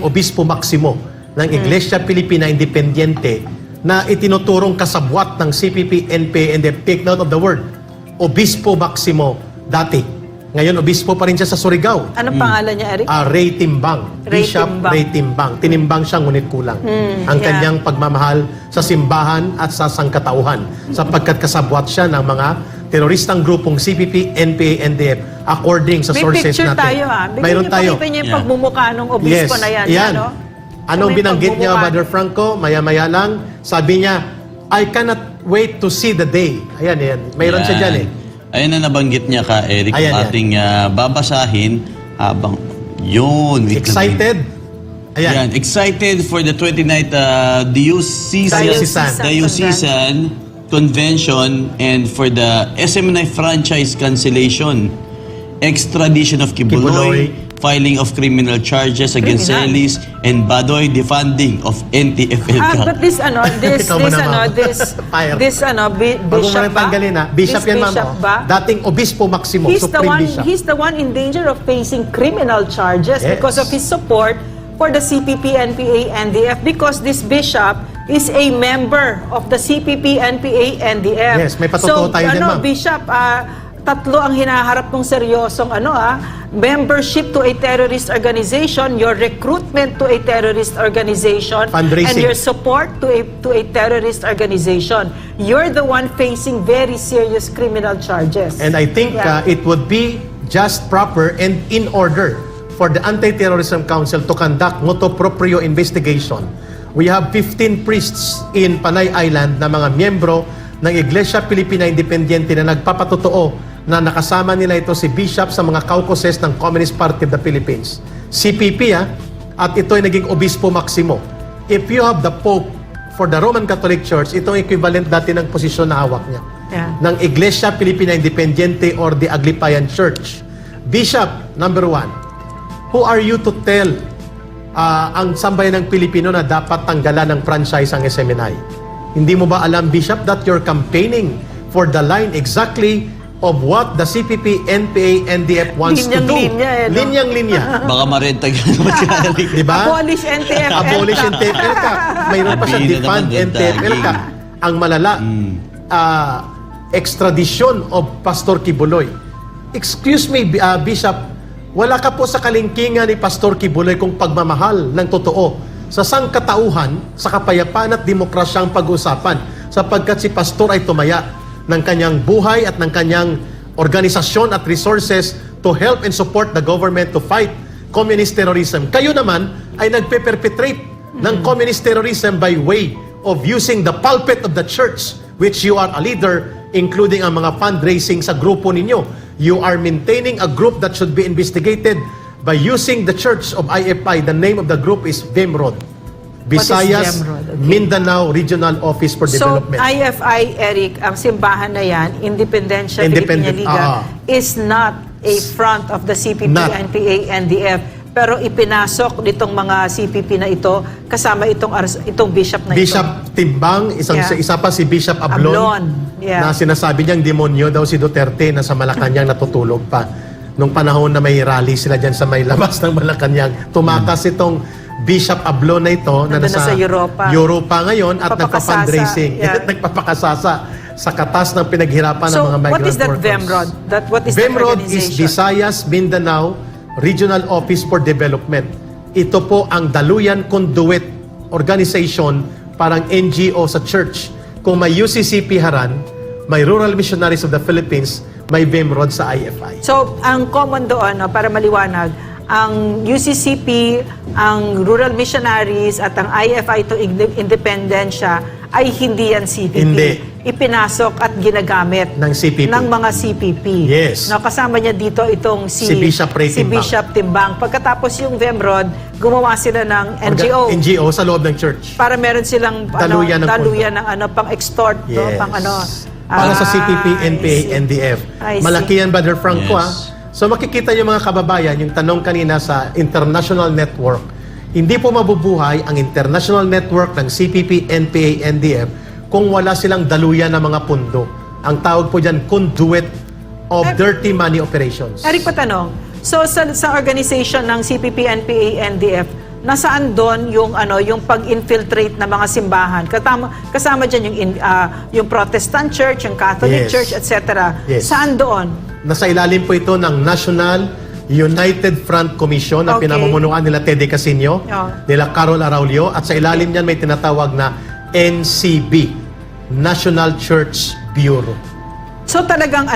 naging Obispo Maximo ng Iglesia Pilipina Independiente na itinuturong kasabwat ng CPP, NPA, and take note of the word, Obispo Maximo dati. Ngayon, obispo pa rin siya sa Surigao. Anong pangalan niya, Eric? Ray Timbang. Bishop Ray Timbang. Tinimbang siya, ngunit kulang. Ang kanyang pagmamahal sa simbahan at sa sangkatauhan. Sapagkat kasabwat siya ng mga teroristang grupong CPP, NPA, NDF according sa sources natin. May picture tayo, ha? Mayroon tayo. Pakita niya yung pagmumukha ng obispo na yan. Yan. Ano? Anong binanggit niya, Brother Franco? Maya-maya lang, sabi niya, I cannot wait to see the day. Ayan, yan. Mayroon siya dyan eh. Ayun na nabanggit niya ka, Eric, Ayan, ating babasahin habang yun. Excited? Ayan. Yan. Excited for the 29th Diocesan Convention and for the SMNI franchise cancellation, extradition of Kibuloy, filing of criminal charges against Celis and Badoy, defunding of NTFL. But this bishop ba? Bishop yan, ma'am. Dating Obispo Maximo, Supreme Bishop. He's the one in danger of facing criminal charges because of his support for the CPP, NPA, NDF, because this bishop is a member of the CPP, NPA, NDF. Yes, may patotoo tayo din, ma'am. Bishop, tatlo ang hinaharap ng seryosong membership to a terrorist organization, your recruitment to a terrorist organization, fundraising, and your support to a terrorist organization. You're the one facing very serious criminal charges. And I think it would be just proper and in order for the Anti-Terrorism Council to conduct motu proprio investigation. We have 15 priests in Panay Island na mga miyembro ng Iglesia Pilipina Independiente na nagpapatotoo na nakasama nila ito si Bishop sa mga caucuses ng Communist Party of the Philippines. CPP at ito ay naging Obispo Maximo. If you have the Pope for the Roman Catholic Church, ito ang equivalent dati ng posisyon na hawak niya. Ng Iglesia Pilipina Independiente or the Aglipayan Church. Bishop, number 1, who are you to tell ang sambayan ng Pilipino na dapat tanggalan ng franchise ang SMNI? Hindi mo ba alam, Bishop, that you're campaigning for the line exactly of what the CPP, NPA, NDF wants to do? Linyang-linya. Baka marentag naman siya, Eric. Diba? Abolish NTFL. Abolish NTFL ka. Mayroon pa siya defund NTFL ka. Ang malala, extradition of Pastor Kibuloy. Excuse me, Bishop, wala ka po sa kalingkingan ni Pastor Kibuloy kung pagmamahal ng totoo sa sangkatauhan, sa kapayapaan at demokrasya ang pag-usapan, sapagkat si Pastor ay tumaya ng kanyang buhay at ng kanyang organisasyon at resources to help and support the government to fight communist terrorism. Kayo naman ay nagpe-perpetrate ng communist terrorism by way of using the pulpit of the church, which you are a leader, including ang mga fundraising sa grupo ninyo. You are maintaining a group that should be investigated by using the church of IFI. The name of the group is VEMROD. Visayas Mindanao Regional Office for Development. So, IFI, Eric, ang simbahan na yan, Independencia Filipina Liga, is not a front of the CPP, NPA, NDF. Pero ipinasok nitong mga CPP na ito kasama itong bishop na Bishop Timbang, isa pa si Bishop Ablon. Na sinasabi niyang demonyo daw si Duterte na sa Malacanang natutulog pa. Nung panahon na may rally sila dyan sa may labas ng Malacanang, tumakas itong Bishop Ablon na ito na nasa Europa ngayon at nagpa-fundraising. Nagpapakasasa sa katas ng pinaghirapan ng mga migrant workers. So, what is that VEMROD? What is VEMROD is Visayas Mindanao Regional Office for Development. Ito po ang Daluyan Conduit Organization, parang NGO sa church. Kung may UCCP Haran, may Rural Missionaries of the Philippines, may VEMROD sa IFI. So, ang common doon, para maliwanag, ang UCCP, ang Rural Missionaries at ang IFI to Independencia ay hindi yan CPP. Hindi. Ipinasok at ginagamit ng CPP. Ng mga CPP. Yes. Kasama niya dito itong si Bishop Ray Timbang. Si Bishop Timbang. Pagkatapos yung VEMROD, gumawa sila ng NGO. NGO sa loob ng church. Para meron silang daluyan ng pang-extort, para sa CPP, NPA, NDF. Malaki yan, Brother Franco. So makikita yung mga kababayan, yung tanong kanina sa international network, hindi po mabubuhay ang international network ng CPP, NPA, NDF kung wala silang daluyan ng mga pundo. Ang tawag po dyan, conduit of dirty money operations. Eric, patanong, so sa organization ng CPP, NPA, NDF, nasaan doon yung pag-infiltrate ng mga simbahan? Kasama diyan yung Protestant Church, yung Catholic Yes. Church, etc. Yes. Saan doon? Nasa ilalim po ito ng National United Front Commission na Okay. pinamumunuan nila Tede Casino, Oh. nila Carol Araulio, at sa ilalim niyan may tinatawag na NCB, National Church Bureau. So talagang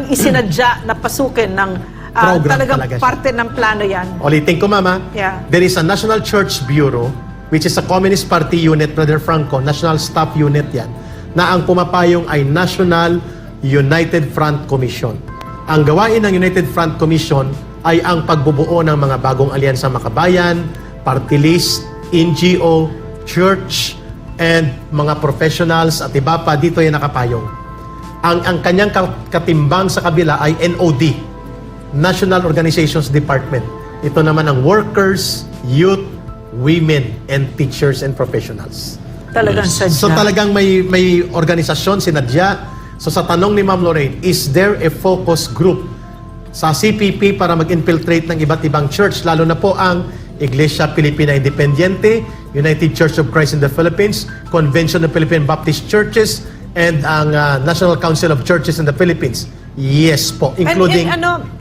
isinadya na pasukin ng Program talagang talaga siya. parte ng plano 'yan. Ulitin ko, Mama. Yeah. There is a National Church Bureau, which is a Communist Party unit, Brother Franco, National Staff Unit yan, na ang pumapayong ay National United Front Commission. Ang gawain ng United Front Commission ay ang pagbubuo ng mga bagong alyansa makabayan, party list, NGO, church, and mga professionals at iba pa dito ay nakapayong. Ang kanyang katimbang sa kabila ay NOD, National Organizations Department. Ito naman ang workers, youth, women, and teachers and professionals. Talagang sadya. So talagang may organisasyon, sinadya. So sa tanong ni Ma'am Lorraine, is there a focus group sa CPP para mag-infiltrate ng iba't ibang church, lalo na po ang Iglesia Pilipina Independiente, United Church of Christ in the Philippines, Convention of Philippine Baptist Churches, and ang National Council of Churches in the Philippines? Yes po, including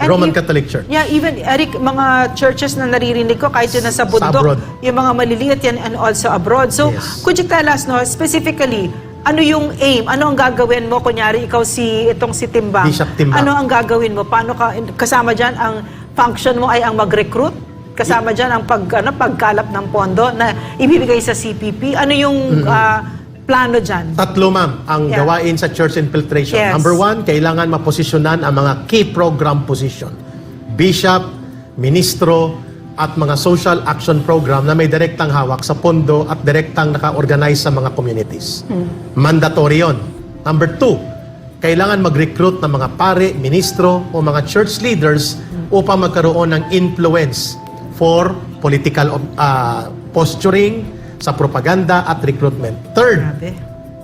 Roman Catholic Church. Yeah, even Eric, mga churches na naririnig ko kahit yun nasa bundok, abroad. yung mga maliliit yan and also abroad. So, Yes. could you tell us specifically, ano yung aim? Ano ang gagawin mo? Kunyari, ikaw si Timbang. Bishop Timbang. Ano ang gagawin mo? Paano kasama dyan ang function mo ay ang mag-recruit? Kasama dyan ang pagkalap ng pondo na ibibigay sa CPP? Ano yung plano dyan? Tatlo, ma'am, ang Yeah. gawain sa church infiltration. Yes. Number one, kailangan maposisyonan ang mga key program position. Bishop, ministro, at mga social action program na may direktang hawak sa pondo at direktang naka-organize sa mga communities. Mandatory yun. Number two, kailangan mag-recruit ng mga pare, ministro, o mga church leaders upang magkaroon ng influence for political posturing, sa propaganda at recruitment. Third, Grabe.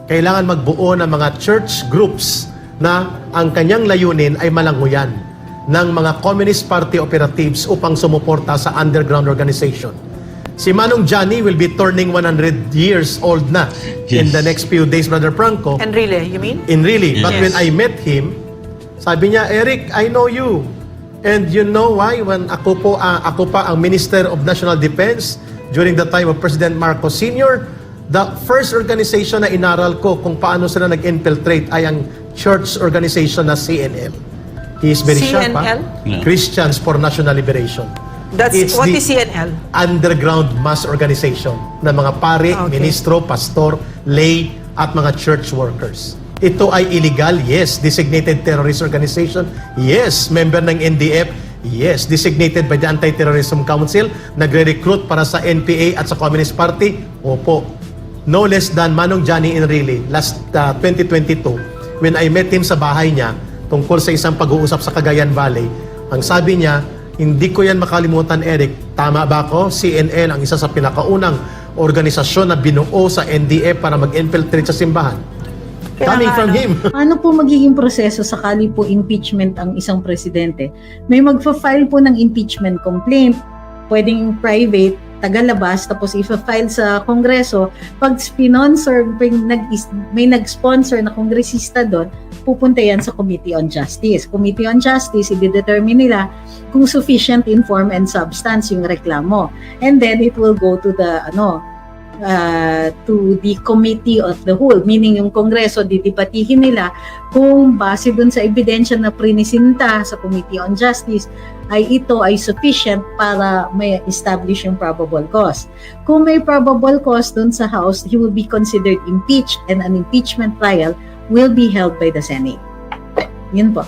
kailangan magbuo ng mga church groups na ang kanyang layunin ay malanguyan ng mga Communist Party operatives upang sumuporta sa underground organization. Si Manong Johnny will be turning 100 years old na in Yes. the next few days, Brother Franco. And really, you mean? In really. But Yes. when I met him, sabi niya, Eric, I know you. And you know why? When ako pa ang Minister of National Defense during the time of President Marcos Sr., the first organization na inaral ko kung paano sila nag-infiltrate ay ang church organization na CNL. He is very sharp, CNL? Yeah. Christians for National Liberation. What the is CNL? underground mass organization na mga pare, Okay. ministro, pastor, lay, at mga church workers. Ito ay illegal, yes. Designated terrorist organization, yes. Member ng NDF, yes. Designated by the Anti-Terrorism Council, nagre-recruit para sa NPA at sa Communist Party, opo. No less than Manong Johnny Enrile, last 2022, when I met him sa bahay niya, tungkol sa isang pag-uusap sa Cagayan Valley, ang sabi niya, hindi ko yan makalimutan, Eric. Tama ba ako? CNL ang isa sa pinakaunang organisasyon na binuo sa NDF para mag-infiltrate sa simbahan. Kaya Coming nga, from him. Ano po magiging proseso sakali po impeachment ang isang presidente? May magfa-file po ng impeachment complaint, pwedeng private, tagalabas, tapos ifa-file sa Kongreso. Pag sponsor, may nag-sponsor na kongresista doon, pupunta yan sa Committee on Justice. Committee on Justice, i-determine nila kung sufficient in form and substance yung reklamo. And then it will go to the to the committee of the whole, meaning yung Kongreso, didibatihin nila kung base dun sa ebidensya na prinisinta sa Committee on Justice ay ito ay sufficient para may establish yung probable cause. Kung may probable cause dun sa House, he will be considered impeached and an impeachment trial will be held by the Senate. Yun po.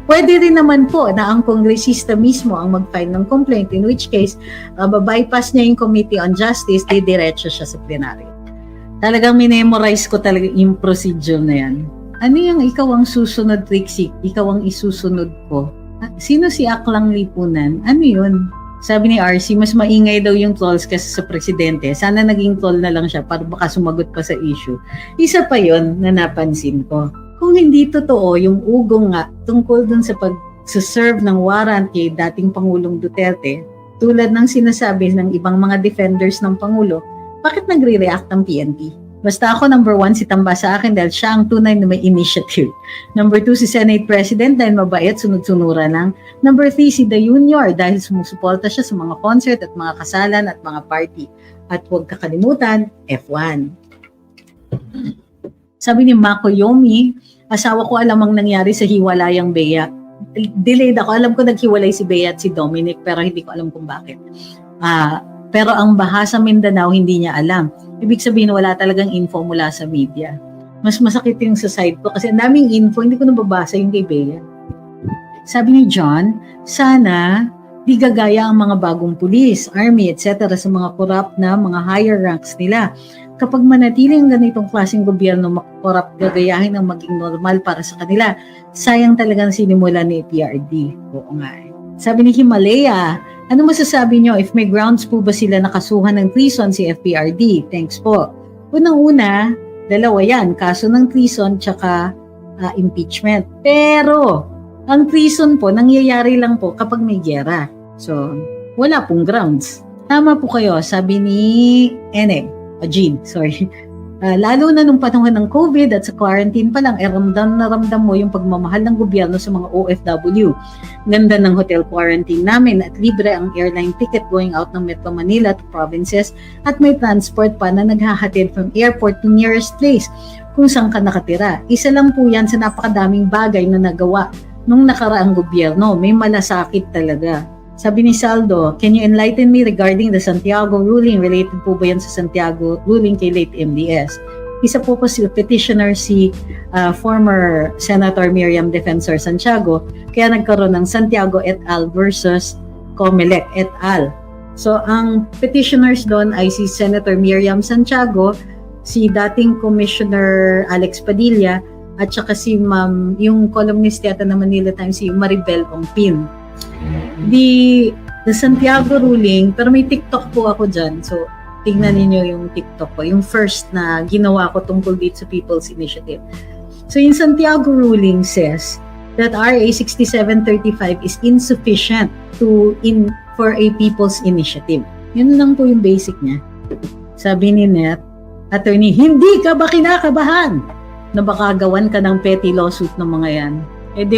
Pwede rin naman po na ang kongresista mismo ang mag-file ng complaint, in which case, babypass niya yung Committee on Justice, didiretso siya sa plenary. Talagang minemorize ko talaga yung procedure na yan. Ano yung ikaw ang susunod, Trixie? Ikaw ang isusunod ko? Sino si Aklang Lipunan? Ano yun? Sabi ni RC, mas maingay daw yung trolls kasi sa presidente. Sana naging troll na lang siya para baka sumagot pa sa issue. Isa pa yon na napansin ko. Kung hindi totoo yung ugong nga tungkol dun sa pag-serve ng warrant kay dating Pangulong Duterte tulad ng sinasabi ng ibang mga defenders ng Pangulo, bakit nagre-react ang PNP? Basta ako, number 1, si Tamba sa akin dahil siya ang tunay na may initiative. Number 2, si Senate President dahil mabait, sunod-sunuran lang. Number 3, si The Junior dahil sumusuporta siya sa mga concert at mga kasalan at mga party. At huwag kakalimutan, F1. Sabi ni Mako Yomi, asawa ko alam ang nangyari sa hiwalayang Bea. Delayed ako. Alam ko naghiwalay si Bea at si Dominic pero hindi ko alam kung bakit. Pero ang baha sa Mindanao hindi niya alam. Ibig sabihin wala talagang info mula sa media. Mas masakit yung sa side ko kasi ang daming info, hindi ko nababasa yung kay Bea. Sabi ni John, sana di gagaya ang mga bagong pulis, army, etc. sa mga corrupt na mga higher ranks nila. Kapag manatili ang ganitong klaseng gobyerno makorap, gagayahin ang maging normal para sa kanila. Sayang talagang sinimula ni PRD. Oo nga eh. Sabi ni Himalaya, ano masasabi nyo if may grounds po ba sila nakasuhan ng treason si FPRD? Thanks po. Unang-una, dalawa yan, kaso ng treason tsaka impeachment. Pero, ang treason po, nangyayari lang po kapag may giyera. So, wala pong grounds. Tama po kayo, sabi ni Jean, sorry. Lalo na nung panahon ng COVID at sa quarantine pa lang, ramdam na ramdam mo yung pagmamahal ng gobyerno sa mga OFW. Ganda ng hotel quarantine namin at libre ang airline ticket going out ng Metro Manila to provinces at may transport pa na naghahatid from airport to nearest place kung saan ka nakatira. Isa lang po yan sa napakadaming bagay na nagawa nung nakaraang gobyerno. May malasakit talaga. Sabi ni Saldo, can you enlighten me regarding the Santiago ruling? Related po ba yan sa Santiago ruling kay late MDS? Isa po si petitioner si former Senator Miriam Defensor Santiago, kaya nagkaroon ng Santiago et al. Versus Comelec et al. So, ang petitioners doon ay si Senator Miriam Santiago, si dating Commissioner Alex Padilla, at saka si Ma'am, yung columnist yata ng Manila Times, si Maribel Ongpin. The Santiago ruling, pero may TikTok po ako dyan. So, tingnan ninyo yung TikTok ko. Yung first na ginawa ko tungkol dito sa People's Initiative. So, yung Santiago ruling says that RA 6735 is insufficient for a People's Initiative. Yun lang po yung basic niya. Sabi ni Net, attorney, hindi ka ba kinakabahan na baka gawan ka ng petty lawsuit ng mga yan?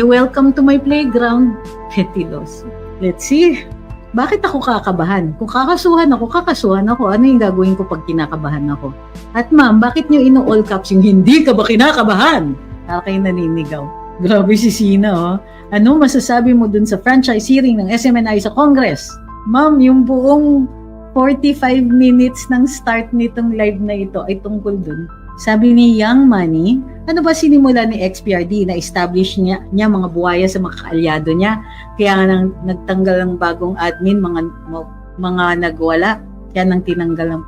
Welcome to my playground. Petty lawsuit. Let's see. Bakit ako kakabahan? Kung kakasuhan ako, ano yung gagawin ko pag kinakabahan ako? At ma'am, bakit nyo ino-all caps yung hindi ka ba kinakabahan? Para kayo naninigaw. Grabe si Sina, oh. Ano masasabi mo dun sa franchise hearing ng SMNI sa Congress? Ma'am, yung buong 45 minutes ng start nitong live na ito ay tungkol dun. Sabi ni Young Money, ano ba sinimula ni XPRD na establish niya mga buhaya sa mga kaalyado niya? Kaya nga nagtanggal ng bagong admin, mga nagwala. Kaya nang tinanggal ng...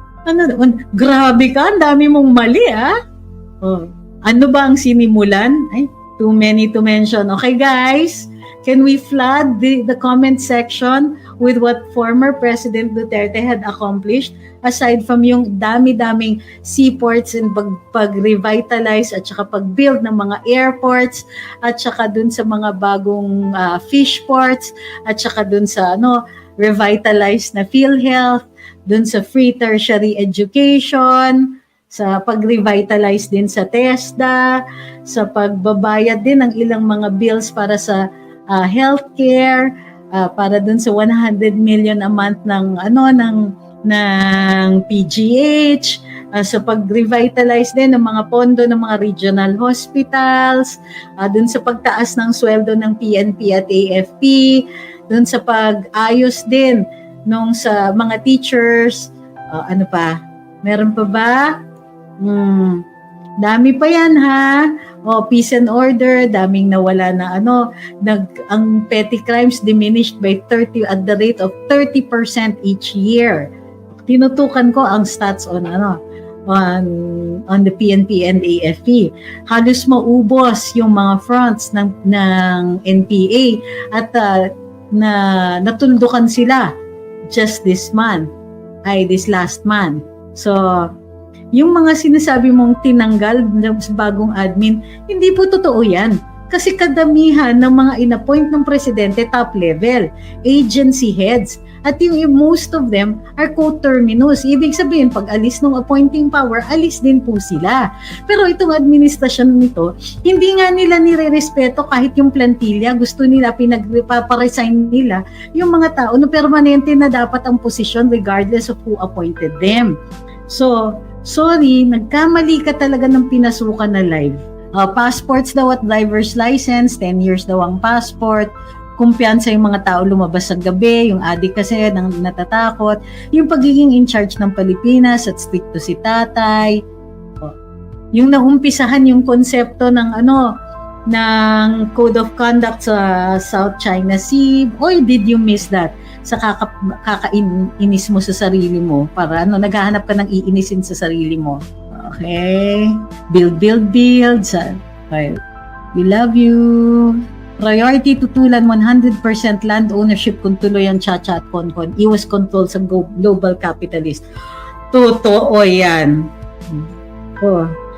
grabe ka, ang dami mong mali, ah. Oh, ano ba ang sinimulan? Ay, too many to mention. Okay, guys, can we flood the comment section with what former President Duterte had accomplished aside from yung dami-daming seaports and pag-revitalize at saka pag-build ng mga airports at saka dun sa mga bagong fish ports at saka dun sa revitalize na PhilHealth, dun sa free tertiary education, sa pag-revitalize din sa TESDA, sa pagbabayad din ng ilang mga bills para sa healthcare, para dun sa 100 million a month ng PGH, sa pag-revitalize din ng mga pondo ng mga regional hospitals, dun sa pagtaas ng sweldo ng PNP at AFP, dun sa pag-ayos din nung sa mga teachers, ano pa? Meron pa ba? Dami pa yan, ha? Peace and order, daming nawala na ang petty crimes diminished by 30 at the rate of 30% each year. Tinutukan ko ang stats on the PNP and AFP. Halos maubos yung mga fronts ng NPA at natuldukan sila just this last month. So, yung mga sinasabi mong tinanggal sa bagong admin, hindi po totoo yan. Kasi kadamihan ng mga inappoint ng presidente top level, agency heads. At yung most of them are coterminous. Ibig sabihin, pag alis ng appointing power, alis din po sila. Pero itong administrasyon nito, hindi nga nila nire-respeto kahit yung plantilla. Gusto nila, pinagpaparesign nila yung mga tao na permanente na dapat ang posisyon regardless of who appointed them. So, sorry, nagkamali ka talaga ng pinasukan na live. Passports daw at driver's license, 10 years daw ang passport. Kumpiyansa yung mga tao lumabas sa gabi, yung adik kasi nang natatakot, yung pagiging in charge ng Pilipinas at stricto si tatay, yung naumpisahan yung konsepto ng ng Code of Conduct sa South China Sea. Or did you miss that? Sa kakainis mo sa sarili mo, para naghahanap ka ng iinisin sa sarili mo. Okay, build. We love you. Priority tutulan 100% land ownership kung tuloy ang Chacha at Concon. Iwas control sa global capitalist. Totoo yan.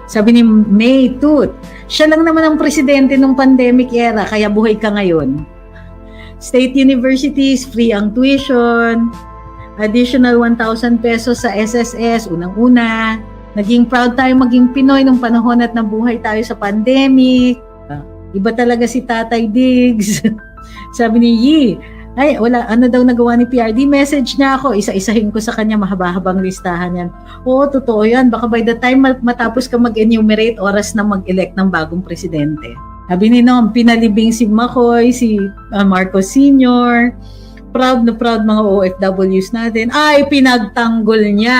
Sabi ni May Tut, siya lang naman ang presidente ng pandemic era, kaya buhay ka ngayon. State universities, free ang tuition, additional 1,000 pesos sa SSS, unang-una. Naging proud tayo maging Pinoy nung panahon at nabuhay tayo sa pandemic. Iba talaga si Tatay Diggs. Sabi ni Yi, ay wala, daw nagawa ni PRD? Message niya ako, isa-isahin ko sa kanya, mahaba-habang listahan yan. Oo, totoo yan. Baka by the time matapos ka mag-enumerate, oras na mag-elect ng bagong presidente. Sabi ni Nom, pinalibing si Makoy, si Marcos Sr., proud na proud mga OFWs natin. Ay, pinagtanggol niya.